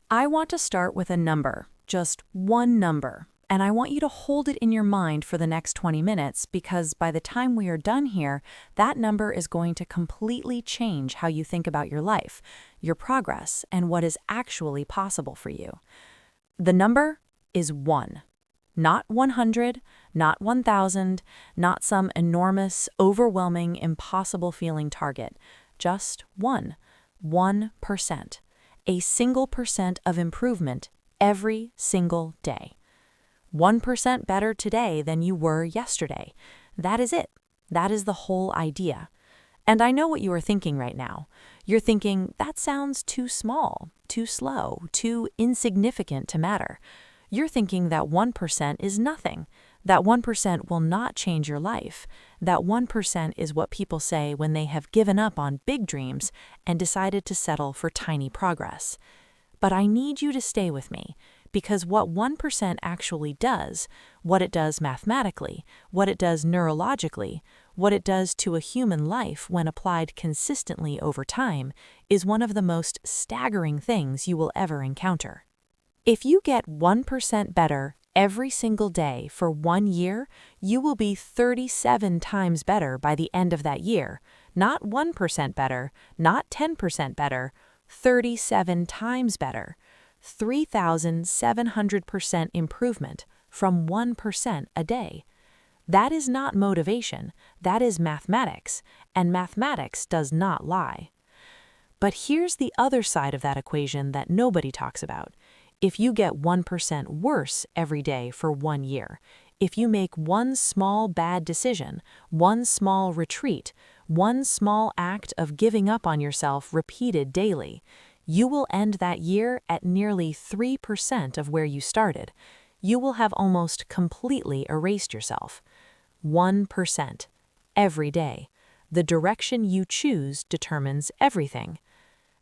I want to start with a number, just one number, and I want you to hold it in your mind for the next 20 minutes because by the time we are done here, that number is going to completely change how you think about your life, your progress, and what is actually possible for you. The number is 1. Not 100, not 1,000, not some enormous, overwhelming, impossible feeling target. Just 1. 1%. A single percent of improvement every single day. 1% better today than you were yesterday. That is it. That is the whole idea. And I know what you are thinking right now. You're thinking, that sounds too small, too slow, too insignificant to matter. You're thinking that 1% is nothing, that 1% will not change your life, that 1% is what people say when they have given up on big dreams and decided to settle for tiny progress. But I need you to stay with me, because what 1% actually does, what it does mathematically, what it does neurologically, what it does to a human life when applied consistently over time, is one of the most staggering things you will ever encounter. If you get 1% better every single day for 1 year, you will be 37 times better by the end of that year. Not 1% better, not 10% better, 37 times better. 3,700% improvement from 1% a day. That is not motivation, that is mathematics, and mathematics does not lie. But here's the other side of that equation that nobody talks about. If you get 1% worse every day for 1 year, if you make one small bad decision, one small retreat, one small act of giving up on yourself repeated daily, you will end that year at nearly 3% of where you started. You will have almost completely erased yourself. 1%. Every day. The direction you choose determines everything.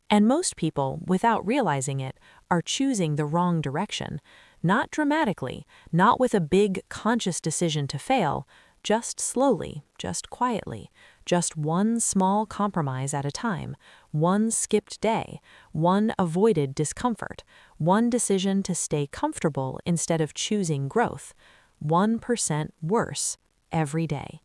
And most people, without realizing it, are choosing the wrong direction. Not dramatically, not with a big conscious decision to fail, just slowly, just quietly, just one small compromise at a time, one skipped day, one avoided discomfort, one decision to stay comfortable instead of choosing growth, 1% worse every day.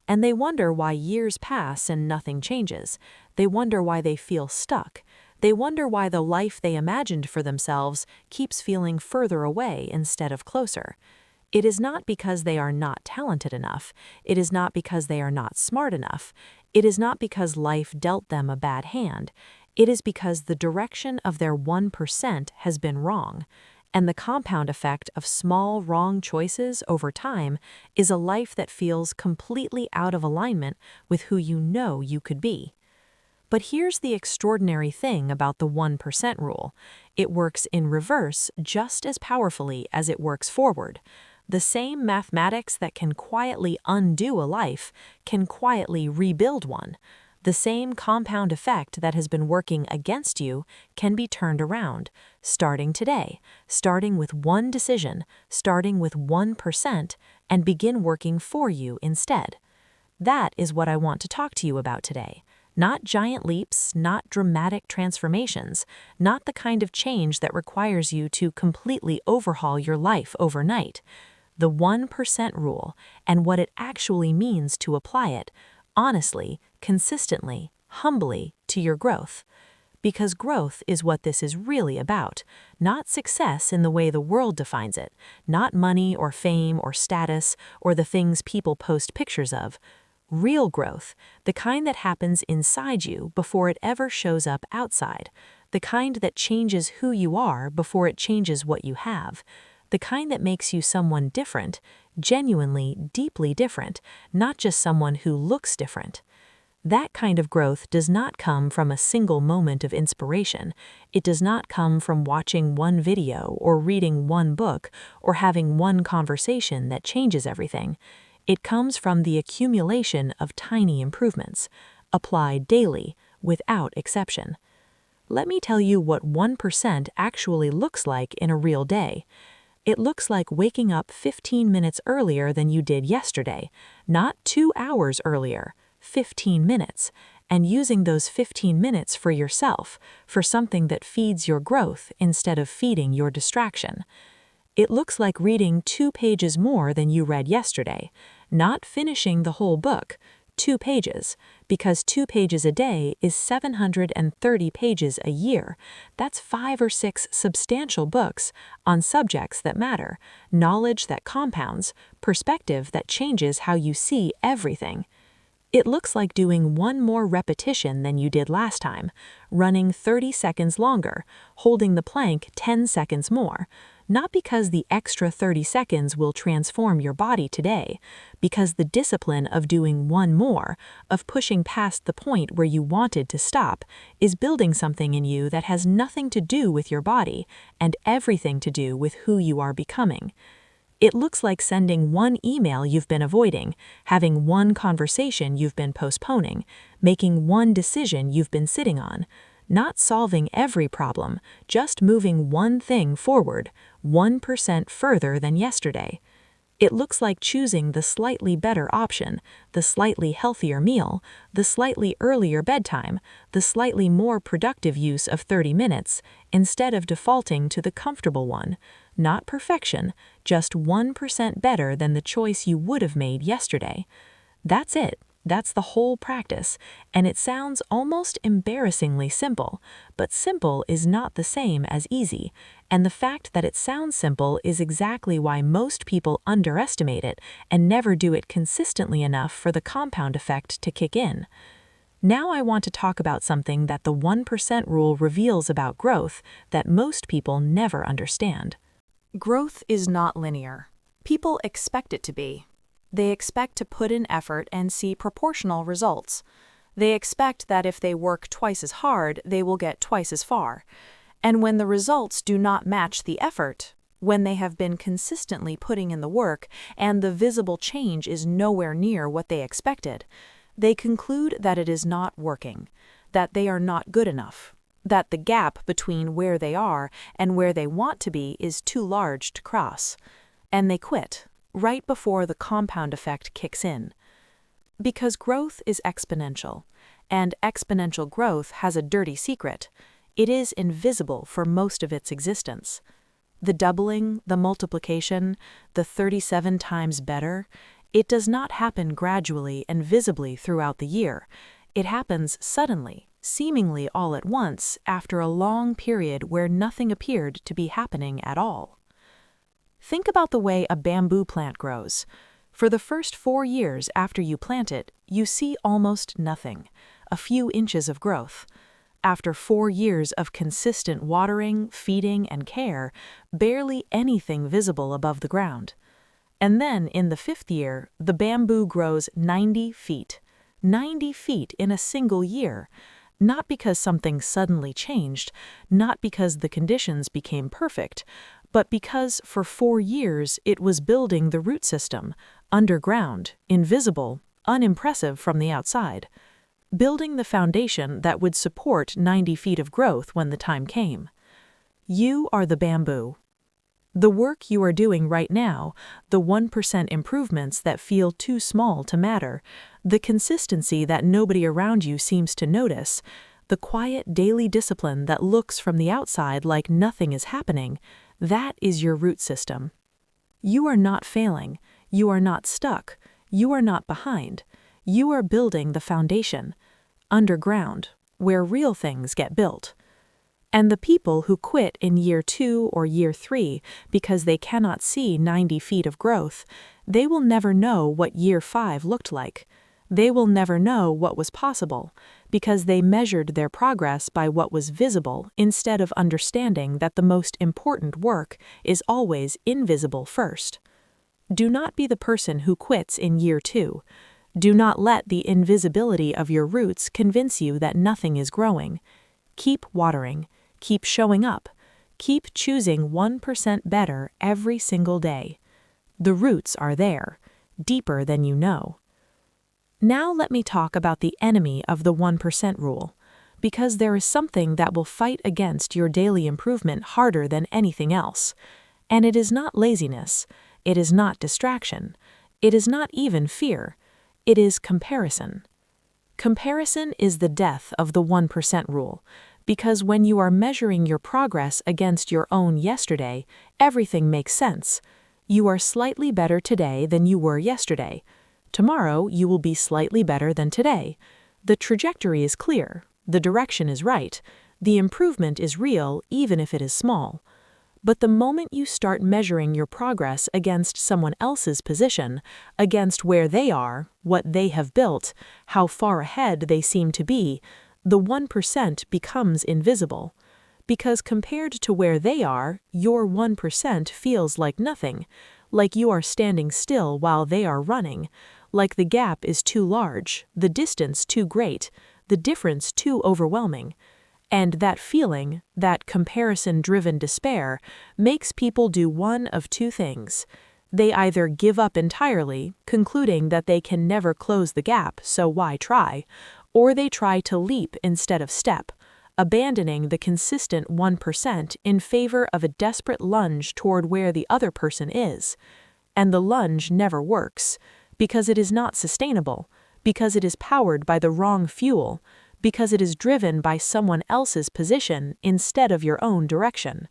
And they wonder why years pass and nothing changes. They wonder why they feel stuck. They wonder why the life they imagined for themselves keeps feeling further away instead of closer. It is not because they are not talented enough. It is not because they are not smart enough. It is not because life dealt them a bad hand. It is because the direction of their 1% has been wrong. And the compound effect of small wrong choices over time is a life that feels completely out of alignment with who you know you could be. But here's the extraordinary thing about the 1% rule. It works in reverse just as powerfully as it works forward. The same mathematics that can quietly undo a life can quietly rebuild one. The same compound effect that has been working against you can be turned around, starting today, starting with one decision, starting with 1%, and begin working for you instead. That is what I want to talk to you about today. Not giant leaps, not dramatic transformations, not the kind of change that requires you to completely overhaul your life overnight. The 1% rule and what it actually means to apply it, honestly, consistently, humbly, to your growth. Because growth is what this is really about, not success in the way the world defines it, not money or fame or status or the things people post pictures of. Real growth, the kind that happens inside you before it ever shows up outside, the kind that changes who you are before it changes what you have, the kind that makes you someone different, genuinely, deeply different, not just someone who looks different. That kind of growth does not come from a single moment of inspiration. It does not come from watching one video or reading one book or having one conversation that changes everything. It comes from the accumulation of tiny improvements, applied daily, without exception. Let me tell you what 1% actually looks like in a real day. It looks like waking up 15 minutes earlier than you did yesterday, not 2 hours earlier. 15 minutes, and using those 15 minutes for yourself, for something that feeds your growth instead of feeding your distraction. It looks like reading 2 pages more than you read yesterday, not finishing the whole book, 2 pages, because 2 pages a day is 730 pages a year. That's 5 or 6 substantial books on subjects that matter, knowledge that compounds, perspective that changes how you see everything. It looks like doing 1 more repetition than you did last time, running 30 seconds longer, holding the plank 10 seconds more, not because the extra 30 seconds will transform your body today, because the discipline of doing 1 more, of pushing past the point where you wanted to stop, is building something in you that has nothing to do with your body and everything to do with who you are becoming. It looks like sending 1 email you've been avoiding, having 1 conversation you've been postponing, making 1 decision you've been sitting on, not solving every problem, just moving 1 thing forward, 1% further than yesterday. It looks like choosing the slightly better option, the slightly healthier meal, the slightly earlier bedtime, the slightly more productive use of 30 minutes, instead of defaulting to the comfortable one. Not perfection, just 1% better than the choice you would have made yesterday. That's it. That's the whole practice, and it sounds almost embarrassingly simple, but simple is not the same as easy, and the fact that it sounds simple is exactly why most people underestimate it and never do it consistently enough for the compound effect to kick in. Now I want to talk about something that the 1% rule reveals about growth that most people never understand. Growth is not linear. People expect it to be. They expect to put in effort and see proportional results. They expect that if they work twice as hard, they will get twice as far. And when the results do not match the effort, when they have been consistently putting in the work and the visible change is nowhere near what they expected, they conclude that it is not working, that they are not good enough, that the gap between where they are and where they want to be is too large to cross, and they quit right before the compound effect kicks in. Because growth is exponential, and exponential growth has a dirty secret. It is invisible for most of its existence. The doubling, the multiplication, the 37 times better, it does not happen gradually and visibly throughout the year. It happens suddenly, seemingly all at once, after a long period where nothing appeared to be happening at all. Think about the way a bamboo plant grows. For the first 4 years after you plant it, you see almost nothing, a few inches of growth. After 4 years of consistent watering, feeding, and care, barely anything visible above the ground. And then, in the 5th year, the bamboo grows 90 feet. 90 feet in a single year. Not because something suddenly changed, not because the conditions became perfect, but because for 4 years it was building the root system, underground, invisible, unimpressive from the outside, building the foundation that would support 90 feet of growth when the time came. You are the bamboo. The work you are doing right now, the 1% improvements that feel too small to matter, the consistency that nobody around you seems to notice, the quiet daily discipline that looks from the outside like nothing is happening, that is your root system. You are not failing. You are not stuck. You are not behind. You are building the foundation, underground, where real things get built. And the people who quit in year 2 or year 3 because they cannot see 90 feet of growth, they will never know what year 5 looked like. They will never know what was possible, because they measured their progress by what was visible instead of understanding that the most important work is always invisible first. Do not be the person who quits in year 2. Do not let the invisibility of your roots convince you that nothing is growing. Keep watering. Keep showing up. Keep choosing 1% better every single day. The roots are there, deeper than you know. Now let me talk about the enemy of the 1% rule, because there is something that will fight against your daily improvement harder than anything else. And it is not laziness, it is not distraction, it is not even fear, it is comparison. Comparison is the death of the 1% rule, because when you are measuring your progress against your own yesterday, everything makes sense. You are slightly better today than you were yesterday. Tomorrow, you will be slightly better than today. The trajectory is clear. The direction is right. The improvement is real, even if it is small. But the moment you start measuring your progress against someone else's position, against where they are, what they have built, how far ahead they seem to be, the 1% becomes invisible. Because compared to where they are, your 1% feels like nothing, like you are standing still while they are running, like the gap is too large, the distance too great, the difference too overwhelming. And that feeling, that comparison-driven despair, makes people do one of two things. They either give up entirely, concluding that they can never close the gap, so why try, or they try to leap instead of step, abandoning the consistent 1% in favor of a desperate lunge toward where the other person is. And the lunge never works, because it is not sustainable, because it is powered by the wrong fuel, because it is driven by someone else's position instead of your own direction.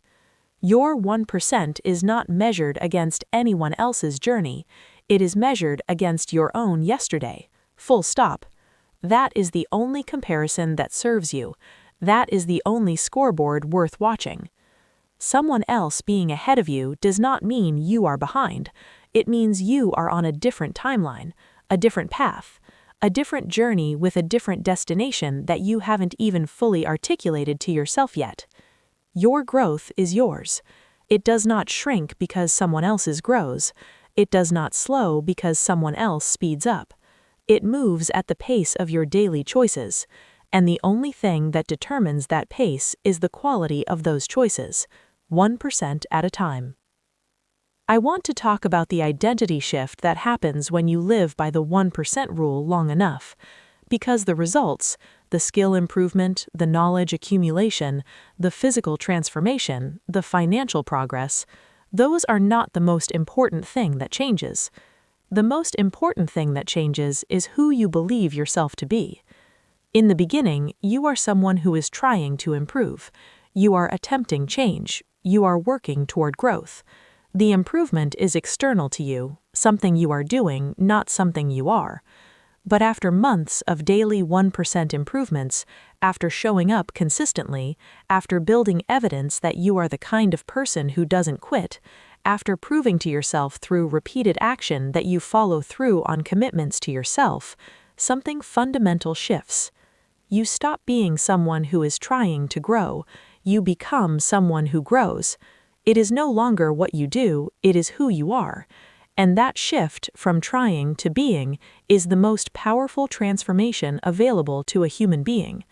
Your 1% is not measured against anyone else's journey. It is measured against your own yesterday. Full stop. That is the only comparison that serves you. That is the only scoreboard worth watching. Someone else being ahead of you does not mean you are behind. It means you are on a different timeline, a different path, a different journey with a different destination that you haven't even fully articulated to yourself yet. Your growth is yours. It does not shrink because someone else's grows. It does not slow because someone else speeds up. It moves at the pace of your daily choices, and the only thing that determines that pace is the quality of those choices, 1% at a time. I want to talk about the identity shift that happens when you live by the 1% rule long enough, because the results, the skill improvement, the knowledge accumulation, the physical transformation, the financial progress, those are not the most important thing that changes. The most important thing that changes is who you believe yourself to be. In the beginning, you are someone who is trying to improve. You are attempting change. You are working toward growth. The improvement is external to you, something you are doing, not something you are. But after months of daily 1% improvements, after showing up consistently, after building evidence that you are the kind of person who doesn't quit, after proving to yourself through repeated action that you follow through on commitments to yourself, something fundamental shifts. You stop being someone who is trying to grow. You become someone who grows. It is no longer what you do, it is who you are. And that shift from trying to being is the most powerful transformation available to a human being.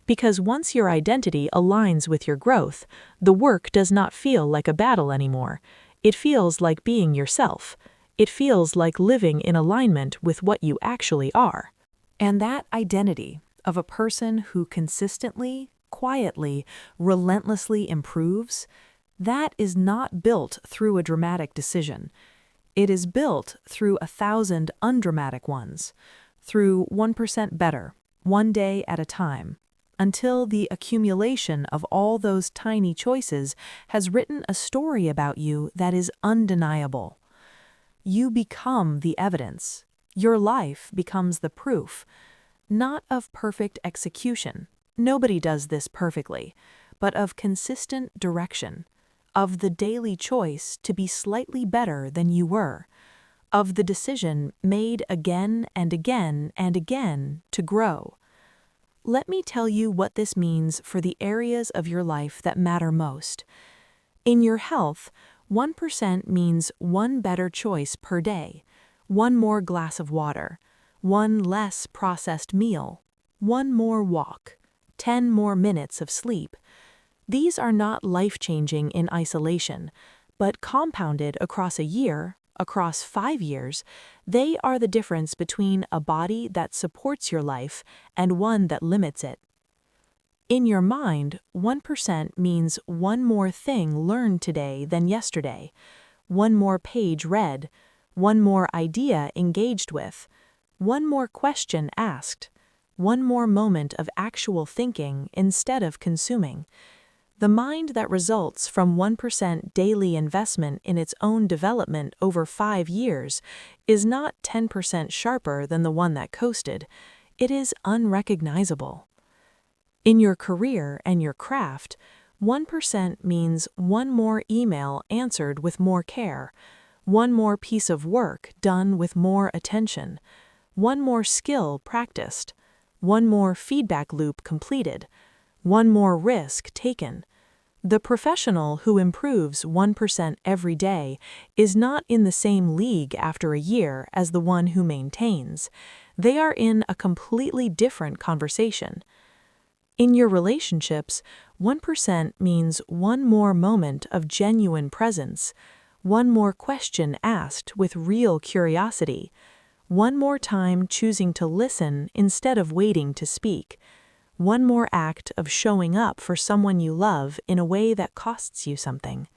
Because once your identity aligns with your growth, the work does not feel like a battle anymore. It feels like being yourself. It feels like living in alignment with what you actually are. And that identity of a person who consistently, quietly, relentlessly improves, that is not built through a dramatic decision. It is built through 1,000 undramatic ones, through 1% better, one day at a time, until the accumulation of all those tiny choices has written a story about you that is undeniable. You become the evidence. Your life becomes the proof, not of perfect execution. Nobody does this perfectly, but of consistent direction, of the daily choice to be slightly better than you were, of the decision made again and again and again to grow. Let me tell you what this means for the areas of your life that matter most. In your health, 1% means one better choice per day, one more glass of water, one less processed meal, one more walk, 10 more minutes of sleep. These are not life-changing in isolation, but compounded across a year, across 5 years, they are the difference between a body that supports your life and one that limits it. In your mind, 1% means one more thing learned today than yesterday, one more page read, one more idea engaged with, one more question asked, one more moment of actual thinking instead of consuming. The mind that results from 1% daily investment in its own development over 5 years is not 10% sharper than the one that coasted. It is unrecognizable. In your career and your craft, 1% means one more email answered with more care, one more piece of work done with more attention, one more skill practiced, one more feedback loop completed, one more risk taken. The professional who improves 1% every day is not in the same league after a year as the one who maintains. They are in a completely different conversation. In your relationships, 1% means one more moment of genuine presence, one more question asked with real curiosity, one more time choosing to listen instead of waiting to speak, one more act of showing up for someone you love in a way that costs you something.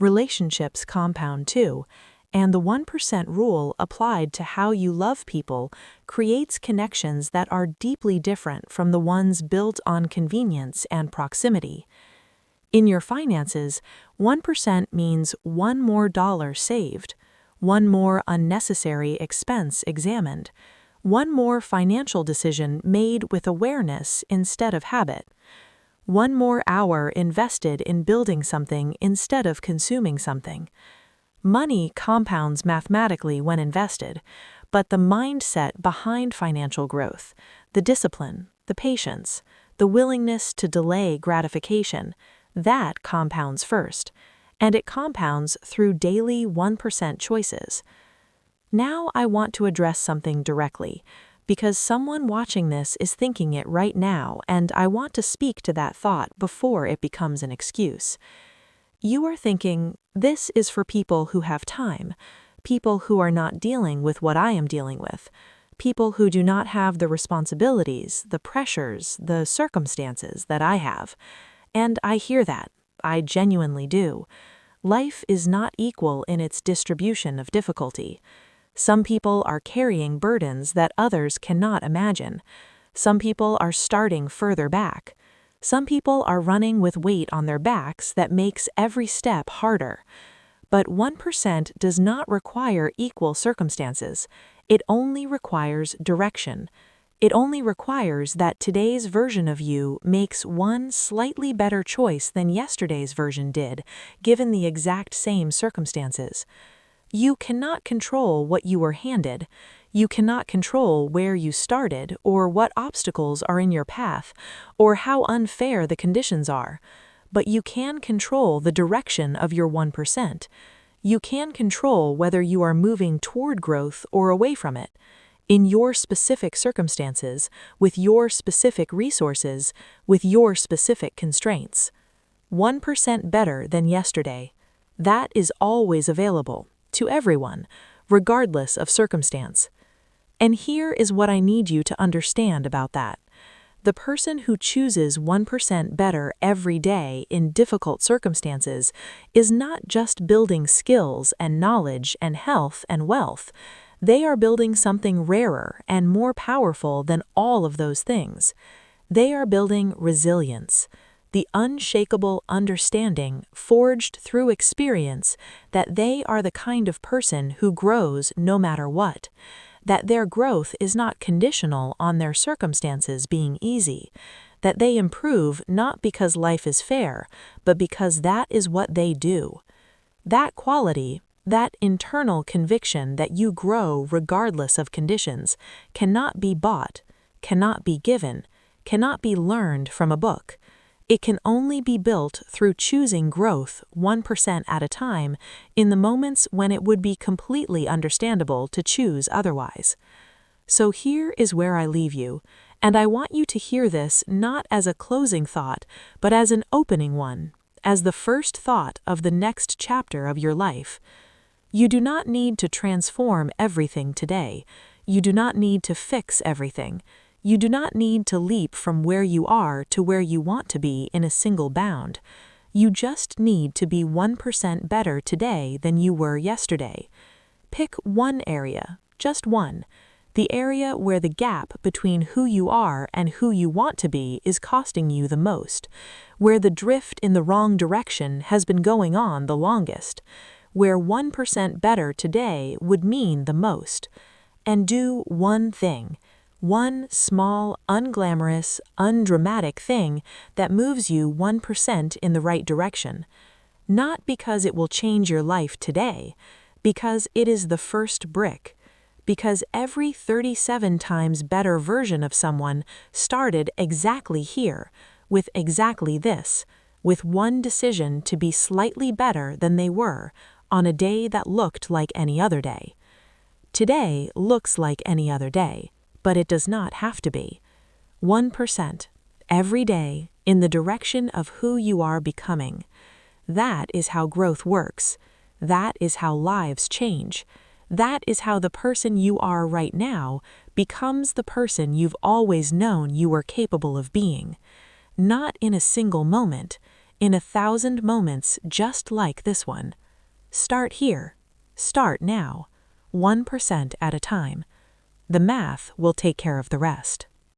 Relationships compound too, and the 1% rule applied to how you love people creates connections that are deeply different from the ones built on convenience and proximity. In your finances, 1% means one more dollar saved, one more unnecessary expense examined, one more financial decision made with awareness instead of habit, one more hour invested in building something instead of consuming something. Money compounds mathematically when invested, but the mindset behind financial growth, the discipline, the patience, the willingness to delay gratification, that compounds first, and it compounds through daily 1% choices. Now I want to address something directly, because someone watching this is thinking it right now, and I want to speak to that thought before it becomes an excuse. You are thinking, this is for people who have time, people who are not dealing with what I am dealing with, people who do not have the responsibilities, the pressures, the circumstances that I have. And I hear that. I genuinely do. Life is not equal in its distribution of difficulty. Some people are carrying burdens that others cannot imagine. Some people are starting further back. Some people are running with weight on their backs that makes every step harder. But 1% does not require equal circumstances. It only requires direction. It only requires that today's version of you makes one slightly better choice than yesterday's version did, given the exact same circumstances. You cannot control what you were handed. You cannot control where you started, or what obstacles are in your path, or how unfair the conditions are. But you can control the direction of your 1%. You can control whether you are moving toward growth or away from it. In your specific circumstances, with your specific resources, with your specific constraints. 1% better than yesterday. That is always available, to everyone, regardless of circumstance. And here is what I need you to understand about that. The person who chooses 1% better every day in difficult circumstances is not just building skills and knowledge and health and wealth. They are building something rarer and more powerful than all of those things. They are building resilience, the unshakable understanding forged through experience that they are the kind of person who grows no matter what, that their growth is not conditional on their circumstances being easy, that they improve not because life is fair, but because that is what they do. That quality, that internal conviction that you grow regardless of conditions, cannot be bought, cannot be given, cannot be learned from a book. It can only be built through choosing growth 1% at a time in the moments when it would be completely understandable to choose otherwise. So here is where I leave you, and I want you to hear this not as a closing thought, but as an opening one, as the first thought of the next chapter of your life. You do not need to transform everything today. You do not need to fix everything. You do not need to leap from where you are to where you want to be in a single bound. You just need to be 1% better today than you were yesterday. Pick one area, just one. the area where the gap between who you are and who you want to be is costing you the most, where the drift in the wrong direction has been going on the longest, where 1% better today would mean the most. And do one thing, one small, unglamorous, undramatic thing that moves you 1% in the right direction. Not because it will change your life today, because it is the first brick. Because every 37 times better version of someone started exactly here, with exactly this, with one decision to be slightly better than they were on a day that looked like any other day. Today looks like any other day, but it does not have to be. 1%, every day, in the direction of who you are becoming. That is how growth works. That is how lives change. That is how the person you are right now becomes the person you've always known you were capable of being. Not in a single moment, in 1,000 moments just like this one. Start here. Start now. 1% at a time. The math will take care of the rest.